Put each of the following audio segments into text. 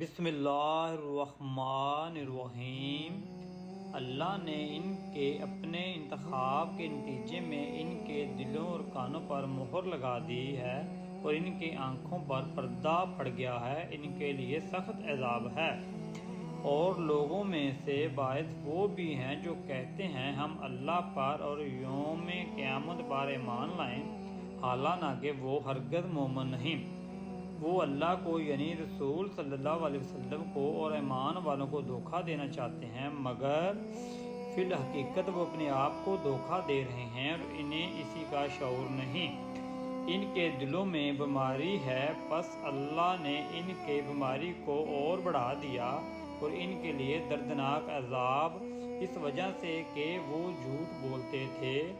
بسم اللہ الرحمن الرحیم۔ اللہ نے ان کے اپنے انتخاب کے نتیجے میں ان کے دلوں اور کانوں پر مہر لگا دی ہے اور ان کی آنکھوں پر پردہ پڑ گیا ہے، ان کے لیے سخت عذاب ہے۔ اور لوگوں میں سے بعض وہ بھی ہیں جو کہتے ہیں ہم اللہ پر اور یوم قیامت پر ایمان لائیں، حالانکہ وہ ہرگز مومن نہیں۔ وہ اللہ کو یعنی رسول صلی اللہ علیہ وسلم کو اور ایمان والوں کو دھوکہ دینا چاہتے ہیں، مگر فی الحقیقت وہ اپنے آپ کو دھوکہ دے رہے ہیں اور انہیں اسی کا شعور نہیں۔ ان کے دلوں میں بیماری ہے، پس اللہ نے ان کے بیماری کو اور بڑھا دیا اور ان کے لیے دردناک عذاب اس وجہ سے کہ وہ جھوٹ بولتے تھے۔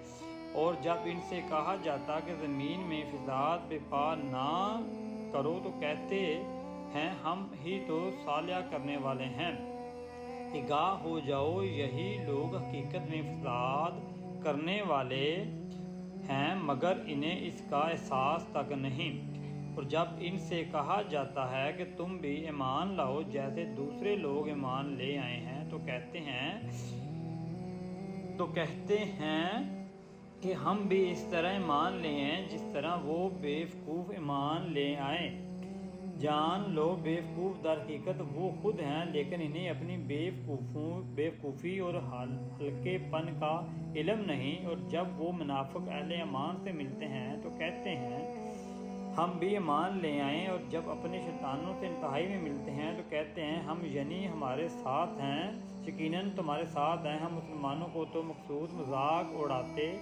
اور جب ان سے کہا جاتا کہ زمین میں فساد برپا نہ کرو تو کہتے ہیں ہم ہی تو صالح کرنے والے ہیں۔ آگاہ ہو جاؤ، یہی لوگ حقیقت میں فساد کرنے والے ہیں مگر انہیں اس کا احساس تک نہیں۔ اور جب ان سے کہا جاتا ہے کہ تم بھی ایمان لاؤ جیسے دوسرے لوگ ایمان لے آئے ہیں تو کہتے ہیں کہ ہم بھی اس طرح ایمان لے آئیں جس طرح وہ بیوقوف ایمان لے آئیں۔ جان لو بیوقوف در حقیقت وہ خود ہیں، لیکن انہیں اپنی بیوقوفی اور ہلکے پن کا علم نہیں۔ اور جب وہ منافق اہل ایمان سے ملتے ہیں تو کہتے ہیں ہم بھی ایمان لے آئیں، اور جب اپنے شیطانوں سے انتہائی میں ملتے ہیں تو کہتے ہیں ہم یعنی ہمارے ساتھ ہیں، یقیناً تمہارے ساتھ ہیں، ہم مسلمانوں کو تو مقصود مذاق اڑاتے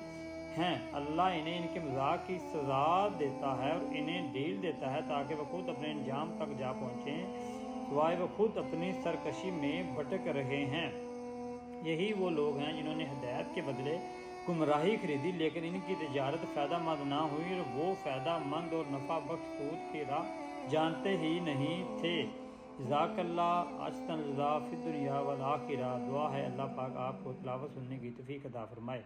ہیں۔ اللہ انہیں ان کے مذاق کی سزا دیتا ہے اور انہیں ڈھیل دیتا ہے تاکہ وہ خود اپنے انجام تک جا پہنچیں، سوائے وہ خود اپنی سرکشی میں بھٹک رہے ہیں۔ یہی وہ لوگ ہیں جنہوں نے ہدایت کے بدلے گمراہی خریدی، لیکن ان کی تجارت فائدہ مند نہ ہوئی اور وہ فائدہ مند اور نفع بخش سود کی راہ جانتے ہی نہیں تھے۔ جزاک اللہ احسن الجزاء فی الدنیا والآخرہ۔ دعا ہے اللہ پاک آپ کو تلاوت سننے کی توفیق عطا فرمائے۔